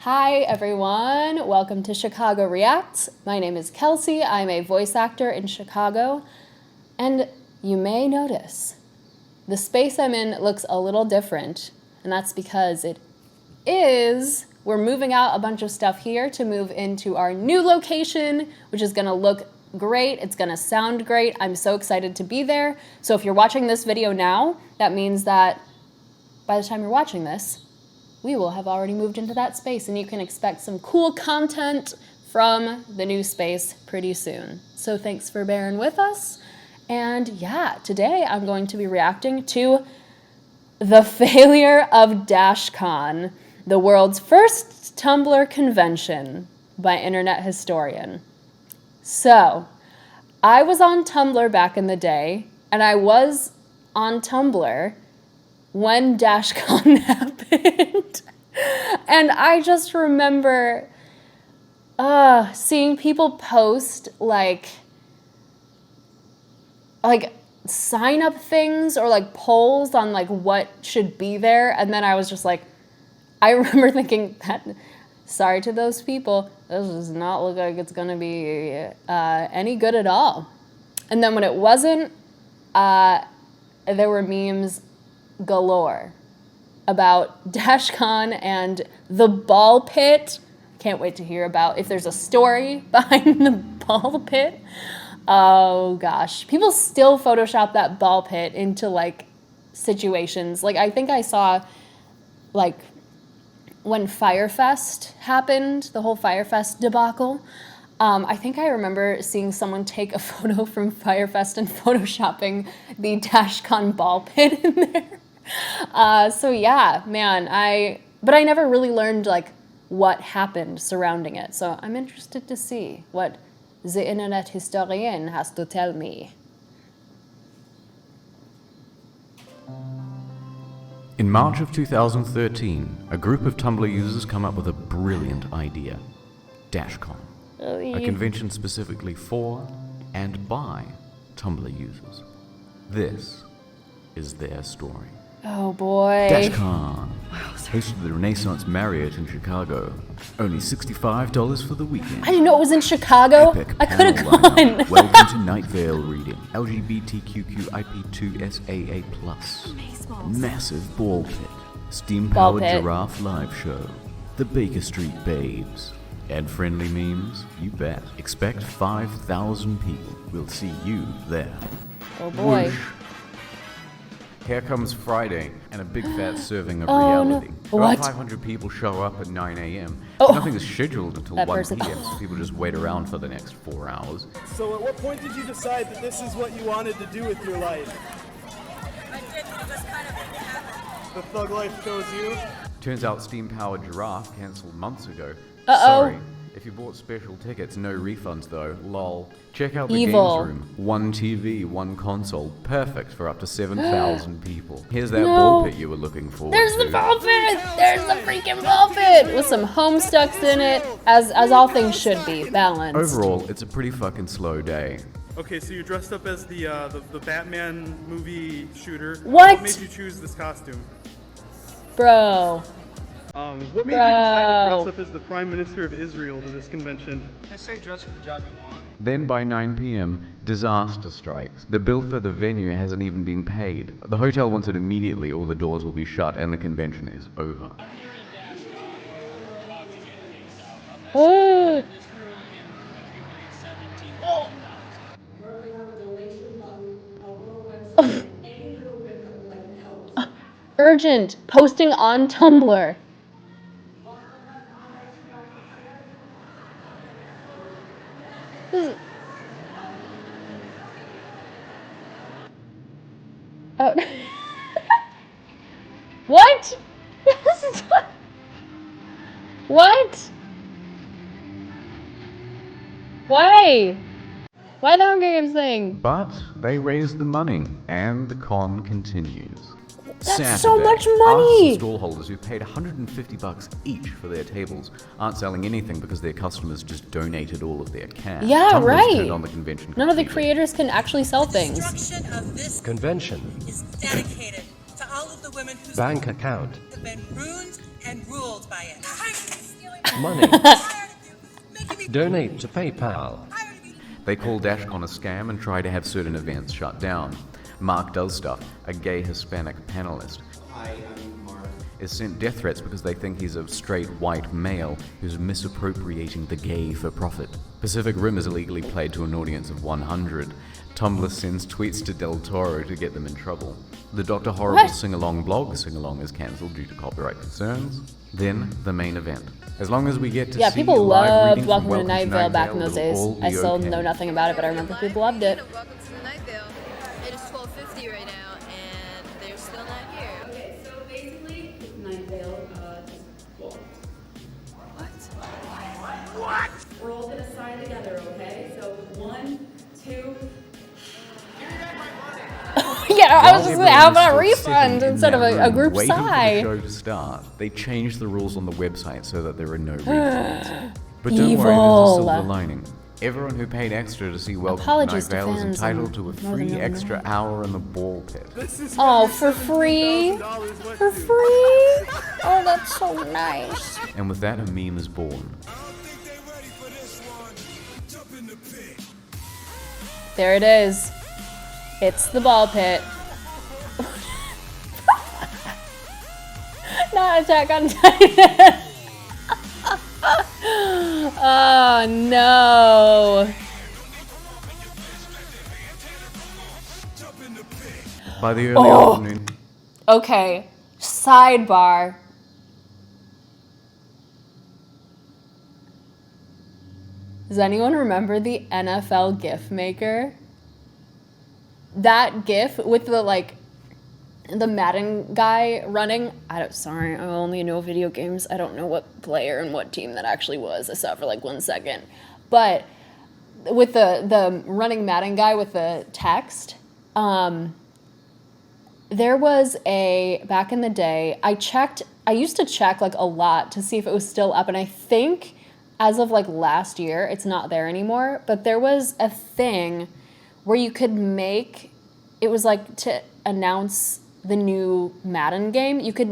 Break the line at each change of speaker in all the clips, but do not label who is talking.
Hi everyone, welcome to Chicago Reacts. My name is Kelsey, I'm a voice actor in Chicago, and you may notice the space I'm in looks a little different, and that's because we're moving out a bunch of stuff here to move into our new location, which is gonna look great, it's gonna sound great. I'm so excited to be there. So if you're watching this video now, that means that by the time you're watching this, we will have already moved into that space and you can expect some cool content from the new space pretty soon. So thanks for bearing with us. And yeah, today I'm going to be reacting to the Failure of Dashcon, the world's first Tumblr convention by internet historian. So I was on Tumblr back in the day, and I was on Tumblr when Dashcon happened. And I just remember seeing people post like sign up things or like polls on like what should be there. And then I was just like, I remember thinking that, sorry to those people, this does not look like it's gonna be any good at all. And then when it wasn't, there were memes galore about Dashcon and the ball pit. Can't wait to hear about if there's a story behind the ball pit. Oh gosh, people still Photoshop that ball pit into like situations. Like I think I saw like when Firefest happened, the whole Firefest debacle, I think I remember seeing someone take a photo from Firefest and photoshopping the Dashcon ball pit in there. So yeah, man, but I never really learned like what happened surrounding it. So I'm interested to see what the internet historian has to tell me.
In March of 2013, a group of Tumblr users come up with a brilliant idea. Dashcon, a convention specifically for and by Tumblr users. This is their story.
Oh boy.
Dashcon, hosted at the Renaissance Marriott in Chicago. Only $65 for the weekend.
I didn't know it was in Chicago.
Epic
I could have
panel
gone.
lineup. Welcome to Night Vale reading. LGBTQIP2SAA+. Massive ball pit. Steam-powered giraffe live show. The Baker Street Babes. And friendly memes? You bet. Expect 5,000 people. We'll see you there.
Oh boy.
Whoosh. Here comes Friday, and a big fat serving of
Oh,
reality.
no.
About
What?
500 people show up at 9 a.m.
Oh.
Nothing is scheduled until
That
1
person.
p.m., so people just wait around for the next 4 hours.
So at what point did you decide that this is what you wanted to do with your life?
I did, but it was kind of happened.
The thug life chose you?
Turns out steam-powered giraffe cancelled months ago.
Uh-oh.
Sorry. If you bought special tickets, no refunds though. Lol. Check out the
Evil.
games room. 1 TV, 1 console. Perfect for up to 7,000 people. Here's that
No.
ball pit you were looking for.
There's the ball pit! There's the freaking ball pit! With some homestucks in it, as all things should be, balanced.
Overall, it's a pretty fucking slow day.
Okay, so you dressed up as the Batman movie shooter.
What?
What made you choose this costume?
Bro.
What made you decide to dress up as the Prime Minister of Israel to this convention?
I say dress for the job you want.
Then by 9 p.m., disaster strikes. The bill for the venue hasn't even been paid. The hotel wants it immediately or the doors will be shut and the convention is over.
Oh. Urgent. Posting on Tumblr. Oh. What? What? Why? Why the Hunger Games thing?
But they raised the money and the con continues.
That's so much money!
Artists and stallholders who paid $150 each for their tables aren't selling anything because their customers just donated all of their cash.
Yeah,
Tumblr's
right.
turned on the convention
None of the
completely.
creators can actually sell things.
Construction of this
Convention.
is dedicated to all of the women whose
Bank account. have been ruined and ruled by it.
Money. Donate to PayPal.
They call Dashcon a scam and try to have certain events shut down. Mark Does Stuff, a gay Hispanic panelist, is sent death threats because they think he's a straight white male who's misappropriating the gay for profit. Pacific Rim is illegally played to an audience of 100. Tumblr sends tweets to Del Toro to get them in trouble. The Dr. Horrible sing-along blog, Sing-Along, is cancelled due to copyright concerns. Then, the main event. As long as we get to see
people
live
loved
readings
Welcome
from
to Night Vale back in those days.
it'll all
I
be
still
okay.
know nothing about it, but I remember people loved it.
Welcome to the Night Vale. It is 12:50 right now, and they're still not here.
Okay, so basically, Night Vale just walked.
What?
We're all gonna sign together, okay? So 1, 2.
Yeah, I was just
While
gonna have
everyone
a
is still
refund
sitting in
instead of
that
a
room
group
waiting for the
sigh.
show to start, they changed the rules on the website so that there are no refunds. But don't worry, there's a
Evil.
silver lining. Everyone who paid extra to see Welcome
Apologies
to Night
to
Vale is
fans
entitled to a
in Northern
free
Illinois.
extra hour in the ball pit.
Oh, for free? For free? Oh, that's so nice.
And with that, a meme is born.
There it is. It's the ball pit. Not Attack on Titan. Oh no.
By the early afternoon,
Okay, sidebar. Does anyone remember the NFL GIF Maker? That GIF with the Madden guy running. Sorry, I only know video games. I don't know what player and what team that actually was. I saw it for 1 second. But with the running Madden guy with the text, there was back in the day, I used to check a lot to see if it was still up, and I think as of last year, it's not there anymore, but there was a thing where you could make, it was to announce the new Madden game, you could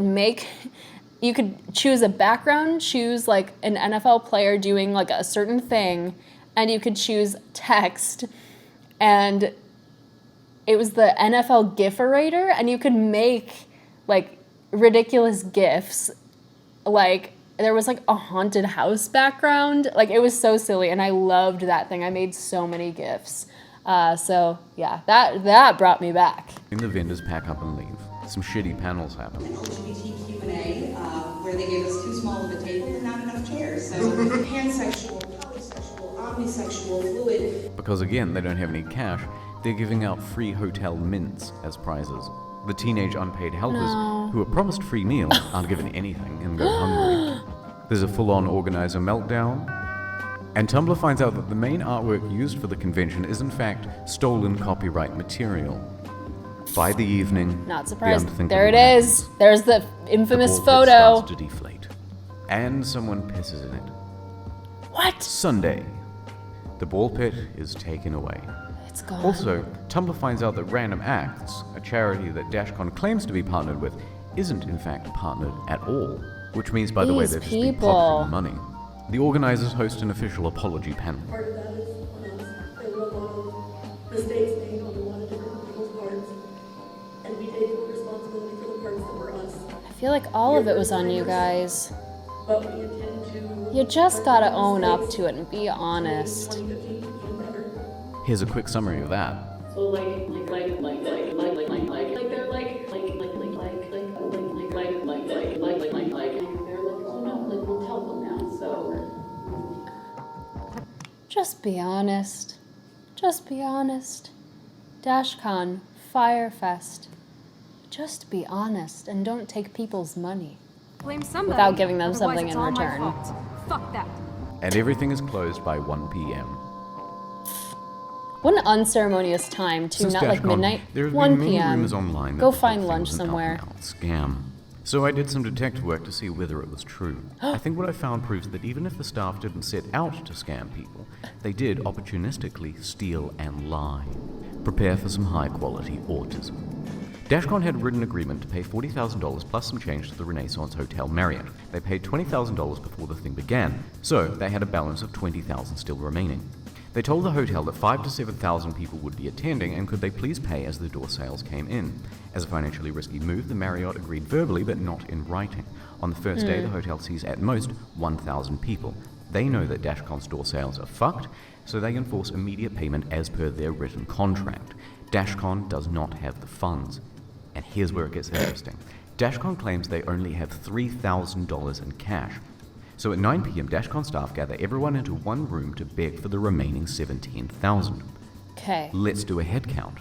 choose a background, choose an NFL player doing a certain thing, and you could choose text, and it was the NFL GIFerator, and you could make ridiculous GIFs, there was a haunted house background, it was so silly, and I loved that thing. I made so many GIFs. So yeah, that brought me back.
the vendors pack up and leave. Some shitty panels happen.
LGBTQ&A, where they gave us too small of a table and not enough chairs. So pansexual, polysexual, omnisexual, fluid.
Because again, they don't have any cash, they're giving out free hotel mints as prizes. The teenage unpaid helpers, who are promised free meals, aren't given anything and go hungry. There's a full-on organizer meltdown, and Tumblr finds out that the main artwork used for the convention is in fact stolen copyright material. By the evening,
Not surprised.
the unthinkable
There it
happens.
is. There's the infamous
The ball pit
photo.
starts to deflate, and someone pisses in it.
What?
Sunday, the ball pit is taken away.
It's gone.
Also, Tumblr finds out that Random Acts, a charity that Dashcon claims to be partnered with, isn't in fact partnered at all. Which means, by the way,
These
they've just been
people.
pocketing money. The organizers host an official apology panel.
Part of that is on us. There were a lot of mistakes made on a lot of different people's parts, and we take full responsibility for the parts that were us.
I feel like all of it was on you guys.
But we intend to.
You just gotta own up to it and be honest.
2015 to be better.
Here's a quick summary of that.
So they're like, oh no, we'll tell them now. So.
Just be honest. Just be honest. Dashcon, Firefest. Just be honest and don't take people's money.
Blame somebody.
Without giving them
otherwise
something
it's
in
all my
return.
fault. Fuck that.
And everything is closed by 1 p.m.
What an unceremonious time, too.
Since
Not like
Dashcon,
midnight.
there have
1
been many
p.m.
rumors online that
Go
the whole
find
thing
lunch
was an
somewhere.
up-and-out scam. So I did some detective work to see whether it was true. I think what I found proves that even if the staff didn't set out to scam people, they did opportunistically steal and lie. Prepare for some high-quality autism. Dashcon had a written agreement to pay $40,000 plus some change to the Renaissance Hotel Marriott. They paid $20,000 before the thing began, so they had a balance of $20,000 still remaining. They told the hotel that 5,000 to 7,000 people would be attending and could they please pay as the door sales came in. As a financially risky move, the Marriott agreed verbally but not in writing. On the first day, the hotel sees at most 1,000 people. They know that Dashcon's door sales are fucked, so they enforce immediate payment as per their written contract. Dashcon does not have the funds. And here's where it gets interesting. Dashcon claims they only have $3,000 in cash. So at 9 p.m., Dashcon staff gather everyone into one room to beg for the remaining $17,000.
Okay.
Let's do a head count.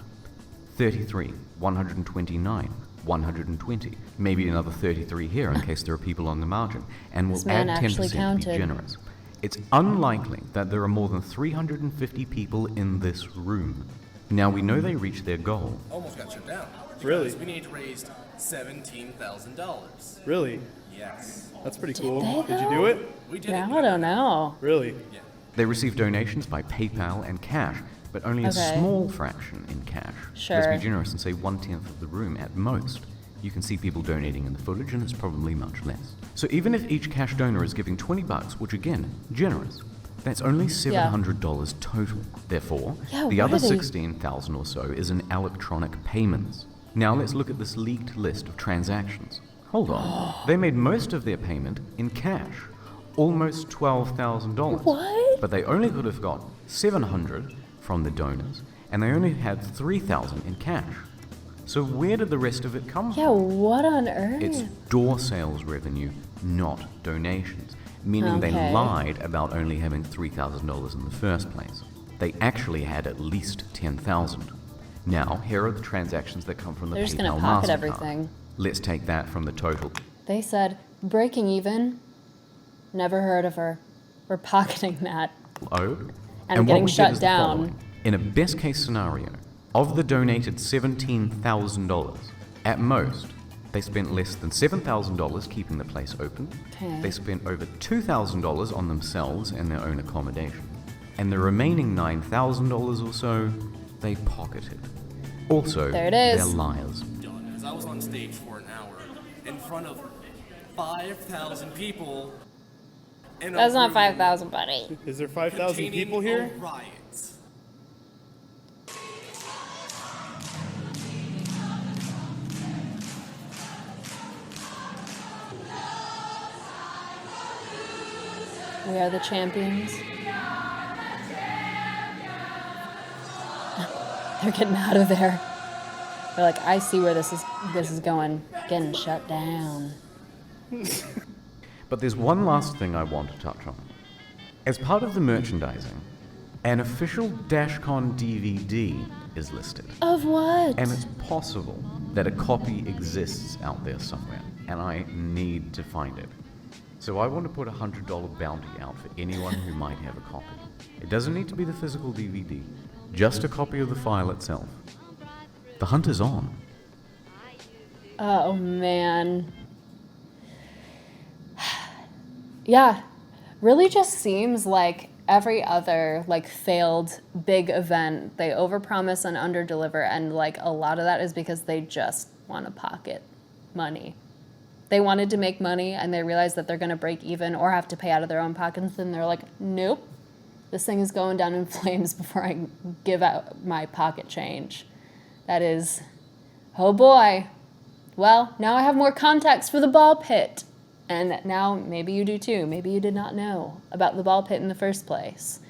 33, 129, 120, maybe another 33 here in case there are people on the margin, and we'll add 10% to be generous. It's unlikely that there are more than 350 people in this room. Now we know they reached their goal.
Almost got shut down.
Really?
We need to raise $17,000.
Really?
Yes.
That's pretty cool.
they,
Did you do it?
We did
Yeah,
it.
I don't know.
Really?
Yeah.
They received donations by PayPal and cash, but only a small fraction in cash.
Sure.
Let's be generous and say 1/10 of the room at most. You can see people donating in the footage, and it's probably much less. So even if each cash donor is giving $20, which again, generous, that's only $700 total. Therefore, the other $16,000 or so is in electronic payments. Now let's look at this leaked list of transactions. Hold on. They made most of their payment in cash, almost $12,000.
What?
But they only could have got $700 from the donors, and they only had $3,000 in cash. So where did the rest of it come from?
Yeah, what on earth?
It's door sales revenue, not donations, meaning they lied about only having $3,000 in the first place. They actually had at least $10,000. Now, here are the transactions that come from the PayPal
They're just going to pocket
MasterCard.
everything.
Let's take that from the total.
They said, breaking even? Never heard of her. We're pocketing that.
Owed.
And
what
getting
we get
shut
is the
down.
following. In a best case scenario, of the donated $17,000, at most, they spent less than $7,000 keeping the place open.
Okay.
They spent over $2,000 on themselves and their own accommodation. And the remaining $9,000 or so, they pocketed. Also,
There it is.
they're liars.
As I was on stage for an hour in front of 5,000 people. In
That's
a
not
room
5,000, buddy.
Is there 5,000
containing
people here?
a riot.
We are the champions. They're getting out of there. They're like, I see where this is going. Getting shut down.
But there's one last thing I want to touch on. As part of the merchandising, an official Dashcon DVD is listed.
Of what?
And it's possible that a copy exists out there somewhere, and I need to find it. So I want to put a $100 bounty out for anyone who might have a copy. It doesn't need to be the physical DVD, just a copy of the file itself. The hunt is on.
Oh, man. Yeah, really just seems like every other failed big event, they overpromise and underdeliver, and a lot of that is because they just want to pocket money. They wanted to make money and they realized that they're going to break even or have to pay out of their own pockets, and they're like, nope, this thing is going down in flames before I give out my pocket change. That is, oh boy. Well, now I have more context for the ball pit. And now maybe you do too. Maybe you did not know about the ball pit in the first place.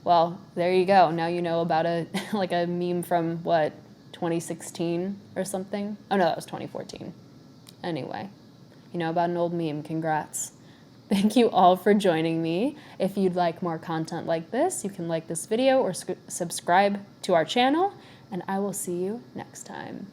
Well, there you go. Now you know about a meme from 2016 or something? Oh no, that was 2014. Anyway, you know about an old meme. Congrats. Thank you all for joining me. If you'd like more content like this, you can like this video or subscribe to our channel, and I will see you next time.